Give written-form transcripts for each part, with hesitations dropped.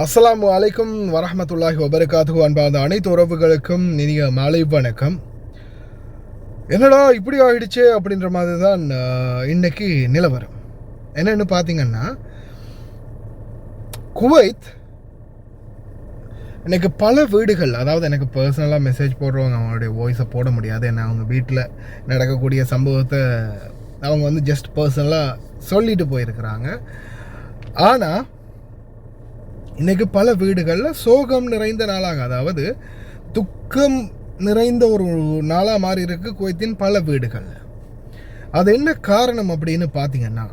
அஸ்ஸலாமு அலைக்கும் வரஹ்மத்துல்லாஹி வபரகாத்துஹு. அன்பார்ந்த அனைத்து உறவுகளுக்கும் இனிய மாலை வணக்கம். என்னடா இப்படி ஆயிடுச்சு அப்படின்ற மாதிரி தான் இன்னைக்கு நிலவரம். என்னன்னு பார்த்தீங்கன்னா, குவைத் எனக்கு பல வீடுகள், அதாவது எனக்கு பர்சனலாக மெசேஜ் போடுறவங்க அவங்களுடைய வாய்ஸை போட முடியாது. ஏன்னா அவங்க வீட்டில் நடக்கக்கூடிய சம்பவத்தை அவங்க ஜஸ்ட் பர்சனலாக சொல்லிட்டு போயிருக்கிறாங்க. ஆனால் இன்றைக்கு பல வீடுகளில் சோகம் நிறைந்த நாளாக, அதாவது துக்கம் நிறைந்த ஒரு நாளாக மாறி இருக்கு குவைத்தின் பல வீடுகள். அது என்ன காரணம் அப்படின்னு பார்த்தீங்கன்னா,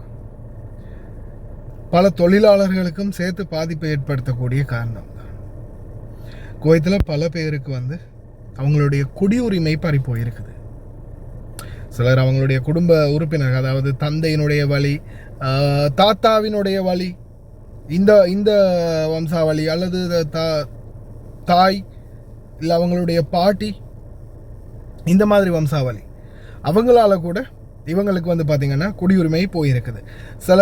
பல தொழிலாளர்களுக்கும் சேர்த்து பாதிப்பை ஏற்படுத்தக்கூடிய காரணம் தான். குவைத்தில் பல பேருக்கு அவங்களுடைய குடியுரிமை பறி போயிருக்குது. சிலர் அவங்களுடைய குடும்ப உறுப்பினர், அதாவது தந்தையினுடைய வழி, தாத்தாவினுடைய வழி, இந்த வம்சாவளி, அல்லது தாய் இல்லை அவங்களுடைய பாட்டி, இந்த மாதிரி வம்சாவளி, அவங்களால கூட இவங்களுக்கு பார்த்திங்கன்னா குடியுரிமை போயிருக்குது. சில,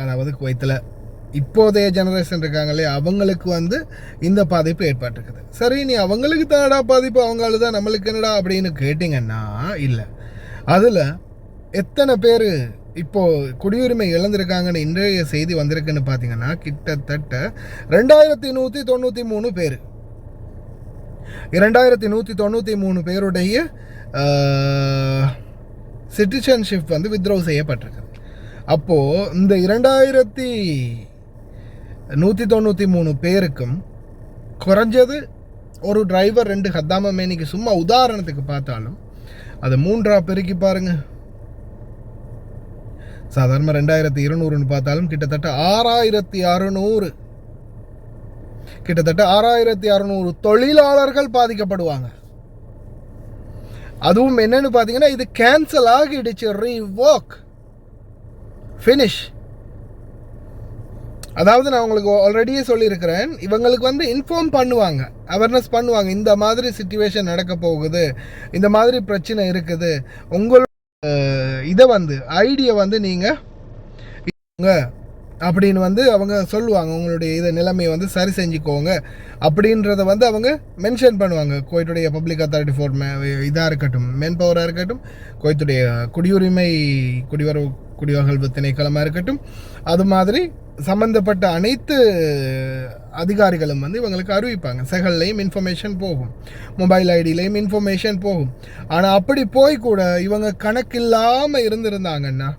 அதாவது குவைத்தில் இப்போதைய ஜெனரேஷன் இருக்காங்களே, அவங்களுக்கு இந்த பாதிப்பு ஏற்பட்டிருக்குது. சரி, நீ அவங்களுக்கு தானடா பாதிப்பு, அவங்களால தான் நம்மளுக்கு என்னடா அப்படின்னு கேட்டிங்கன்னா இல்லை. அதில் எத்தனை பேர் இப்போது குடியுரிமை இழந்திருக்காங்கன்னு இன்றைய செய்தி வந்திருக்குன்னு பார்த்தீங்கன்னா, கிட்டத்தட்ட 2193 பேர், 2193 பேருடைய சிட்டிசன்ஷிப் வித்ட்ரா செய்யப்பட்டிருக்கு. அப்போது இந்த 2193 பேருக்கும் குறைஞ்சது ஒரு டிரைவர், 2 ஹத்தாம மேனிக்கு, சும்மா உதாரணத்துக்கு பார்த்தாலும் அதை 3 பெருக்கி பாருங்கள். சாதாரண 2200 பார்த்தாலும் கிட்டத்தட்ட 6600, கிட்டத்தட்ட 6600 தொழிலாளர்கள் பாதிக்கப்படுவாங்க. அதுவும் என்னன்னு பார்த்தீங்கன்னா, இது கேன்சல் ஆகிடுச்சு, ரீவோக், ஃபினிஷ். அதாவது நான் உங்களுக்கு ஆல்ரெடியே சொல்லியிருக்கிறேன், இவங்களுக்கு இன்ஃபார்ம் பண்ணுவாங்க, அவேர்னஸ் பண்ணுவாங்க, இந்த மாதிரி சிச்சுவேஷன் நடக்க போகுது, இந்த மாதிரி பிரச்சனை இருக்குது, உங்களோட இதை ஐடியை நீங்கள் அப்படின்னு அவங்க சொல்லுவாங்க, உங்களுடைய இதை நிலைமையை சரி செஞ்சுக்கோங்க அப்படின்றத அவங்க மென்ஷன் பண்ணுவாங்க. குவைத்துடைய பப்ளிக் அத்தாரிட்டி ஃபார் இதாக இருக்கட்டும், மென் பவராக இருக்கட்டும், குவைத்துடைய குடியுரிமை குடிவரவு திணைக்களமாக இருக்கட்டும், அது மாதிரி சம்மந்தப்பட்ட அனைத்து அதிகாரிகளும் இவங்களுக்கு அறிவிப்பாங்க. செகல்லையும் இன்ஃபர்மேஷன் போகும், மொபைல் ஐடியிலையும் இன்ஃபர்மேஷன் போகும். ஆனால் அப்படி போய் கூட இவங்க கணக்கில்லாமல் இருந்திருந்தாங்கன்னா,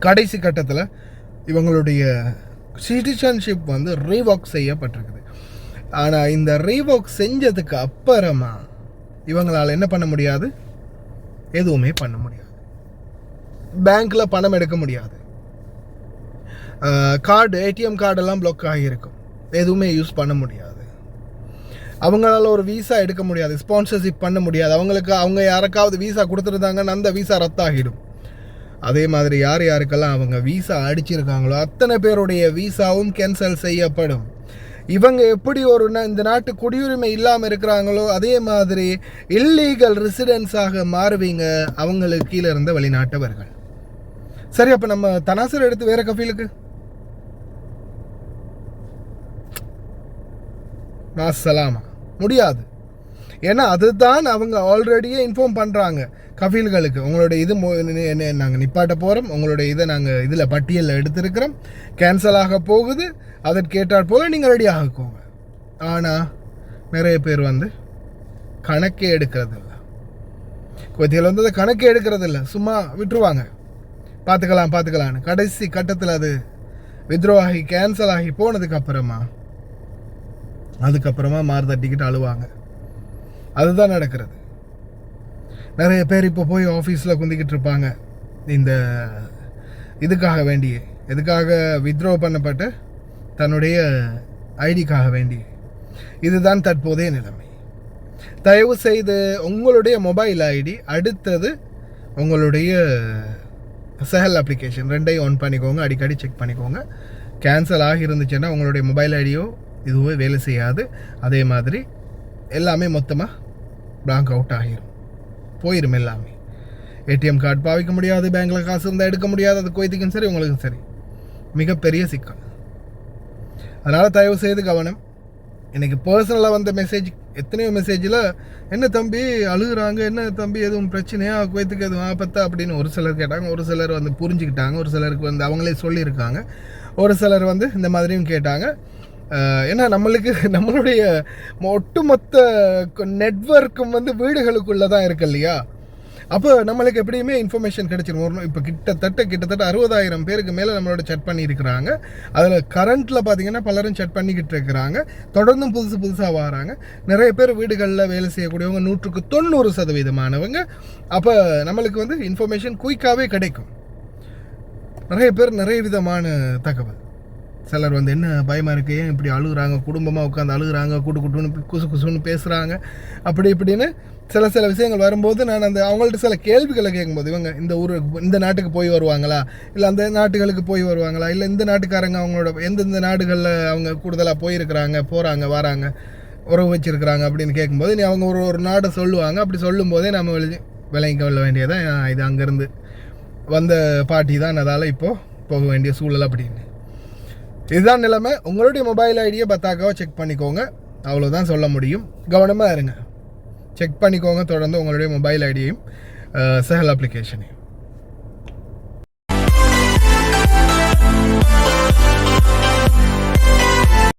கடைசி கட்டத்தில் இவங்களுடைய சிட்டிசன்ஷிப் ரீவோக் செய்யப்பட்டிருக்குது. ஆனால் இந்த ரீவோக் செஞ்சதுக்கு அப்புறமா இவங்களால் என்ன பண்ண முடியாது, எதுவுமே பண்ண முடியாது. பேங்க்கில் பணம் எடுக்க முடியாது, கார்டு, ஏடிஎம் கார்டெல்லாம் பிளாக் ஆகியிருக்கும், எதுவுமே யூஸ் பண்ண முடியாது. அவங்களால ஒரு வீசா எடுக்க முடியாது, ஸ்பான்சர்ஷிப் பண்ண முடியாது. அவங்க யாருக்காவது வீசா கொடுத்துருந்தாங்கன்னா அந்த வீசா ரத்தாகிடும். அதே மாதிரி யாருக்கெல்லாம் அவங்க வீசா அடிச்சிருக்காங்களோ அத்தனை பேருடைய வீசாவும் கேன்சல் செய்யப்படும். இவங்க எப்படி இந்த நாட்டு குடியுரிமை இல்லாமல் இருக்கிறாங்களோ அதே மாதிரி இல்லீகல் ரெசிடென்ஸாக மாறுவீங்க அவங்களுக்கு கீழே இருந்த வெளிநாட்டவர்கள். சரி, அப்போ நம்ம தனாசர் எடுத்து வேற கஃபீலுக்கு மாசலாமா முடியாது. ஏன்னா அதுதான் அவங்க ஆல்ரெடியே இன்ஃபார்ம் பண்ணுறாங்க கஃபீல்களுக்கு, உங்களுடைய இது நாங்கள் நிப்பாட்ட போகிறோம், உங்களுடைய இதை நாங்கள் இதில் பட்டியலில் எடுத்திருக்கிறோம், கேன்சல் ஆக போகுது, அதற்கேற்றாற் போல் நீங்கள் ரெடி ஆகிக்கோங்க. ஆனால் நிறைய பேர் கணக்கே எடுக்கிறது இல்லை. குவைத்தில் அதை கணக்கே எடுக்கிறது இல்லை, சும்மா விட்டுருவாங்க, பார்த்துக்கலான்னு. கடைசி கட்டத்தில் அது வித்ட்ரா ஆகி கேன்சல் ஆகி அதுக்கப்புறமா மாறுதட்டிக்கிட்டு அழுவாங்க. அதுதான் நடக்கிறது. நிறைய பேர் இப்போ போய் ஆஃபீஸில் குந்திக்கிட்டு இருப்பாங்க, இந்த எதுக்காக வித்ட்ரா பண்ணப்பட்ட தன்னுடைய ஐடிக்காக வேண்டி. இதுதான் தற்போதைய நிலைமை. தயவு செய்து உங்களுடைய மொபைல் ஐடி, அடுத்தது உங்களுடைய செஹல் அப்ளிகேஷன், ரெண்டையும் ஆன் பண்ணிக்கோங்க, அடிக்கடி செக் பண்ணிக்கோங்க. கேன்சல் ஆகி இருந்துச்சுன்னா உங்களுடைய மொபைல் ஐடியோ இதுவே வேலை செய்யாது. அதே மாதிரி எல்லாமே மொத்தமாக பிளாங்க் அவுட் ஆகிரும், போயிடும் எல்லாமே. ஏடிஎம் கார்டு பாவிக்க முடியாது, பேங்க்கில் காசு இருந்தால் எடுக்க முடியாது. அது குவைத்துக்கும் சரி உங்களுக்கும் சரி மிகப்பெரிய சிக்கல். அதனால் தயவு செய்து கவனம். எனக்கு பர்சனலாக வந்த மெசேஜ், எத்தனையோ மெசேஜில் என்ன தம்பி அழுகுறாங்க, என்ன தம்பி எதுவும் பிரச்சனையா, குவைத்துக்கு எதுவும் ஆபத்தா அப்படின்னு ஒரு சிலர் கேட்டாங்க. ஒரு சிலர் வந்து புரிஞ்சுக்கிட்டாங்க, ஒரு சிலருக்கு வந்து அவங்களே சொல்லியிருக்காங்க, ஒரு சிலர் வந்து இந்த மாதிரியும் கேட்டாங்க. ஏன்னா நம்மளுடைய ஒட்டுமொத்த நெட்வொர்க்கும் வந்து வீடுகளுக்குள்ளே தான் இருக்கு இல்லையா. அப்போ நம்மளுக்கு எப்படியுமே இன்ஃபர்மேஷன் கிடைச்சிரும். இப்போ கிட்டத்தட்ட 60,000 பேருக்கு மேலே நம்மளோட செட் பண்ணியிருக்கிறாங்க. அதில் கரண்ட்டில் பார்த்தீங்கன்னா பலரும் செட் பண்ணிக்கிட்டு இருக்கிறாங்க. தொடர்ந்தும் புதுசாக வராங்க. நிறைய பேர் வீடுகளில் வேலை செய்யக்கூடியவங்க 190%. அப்போ நம்மளுக்கு வந்து இன்ஃபர்மேஷன் குயிக்காகவே கிடைக்கும். நிறைய பேர் நிறைய விதமான தகவல். சிலர் வந்து என்ன பயமாக இருக்குது, ஏன் இப்படி அழுகுறாங்க, குடும்பமாக உட்காந்து அழுகுறாங்க, குட்டுன்னு குசுன்னு பேசுகிறாங்க, அப்படி இப்படின்னு சில விஷயங்கள் வரும்போது நான் அவங்கள்ட்ட சில கேள்விகளை கேட்கும்போது, இவங்க இந்த நாட்டுக்கு போய் வருவாங்களா, இல்லை அந்த நாட்டுகளுக்கு போய் வருவாங்களா, இல்லை இந்த நாட்டுக்காரங்க அவங்களோட எந்தெந்த நாடுகளில் அவங்க கூடுதலாக போயிருக்கிறாங்க, போகிறாங்க, வராங்க, உறவு வச்சுருக்கிறாங்க அப்படின்னு கேட்கும்போது நீ அவங்க ஒரு நாடை சொல்லுவாங்க. அப்படி சொல்லும்போதே நம்ம விளங்கி கொள்ள வேண்டியதான், இது அங்கேருந்து வந்த பாட்டி தான், அதால் இப்போது போக வேண்டிய சூழல் அப்படின்னு. இதுதான் நிலைமை. உங்களுடைய மொபைல் ஐடியை பத்தாக்காவை செக் பண்ணிக்கோங்க, அவ்வளோதான் சொல்ல முடியும். கவனமாக இருங்க, செக் பண்ணிக்கோங்க தொடர்ந்து உங்களுடைய மொபைல் ஐடியையும் சஹல் அப்ளிகேஷனையும்.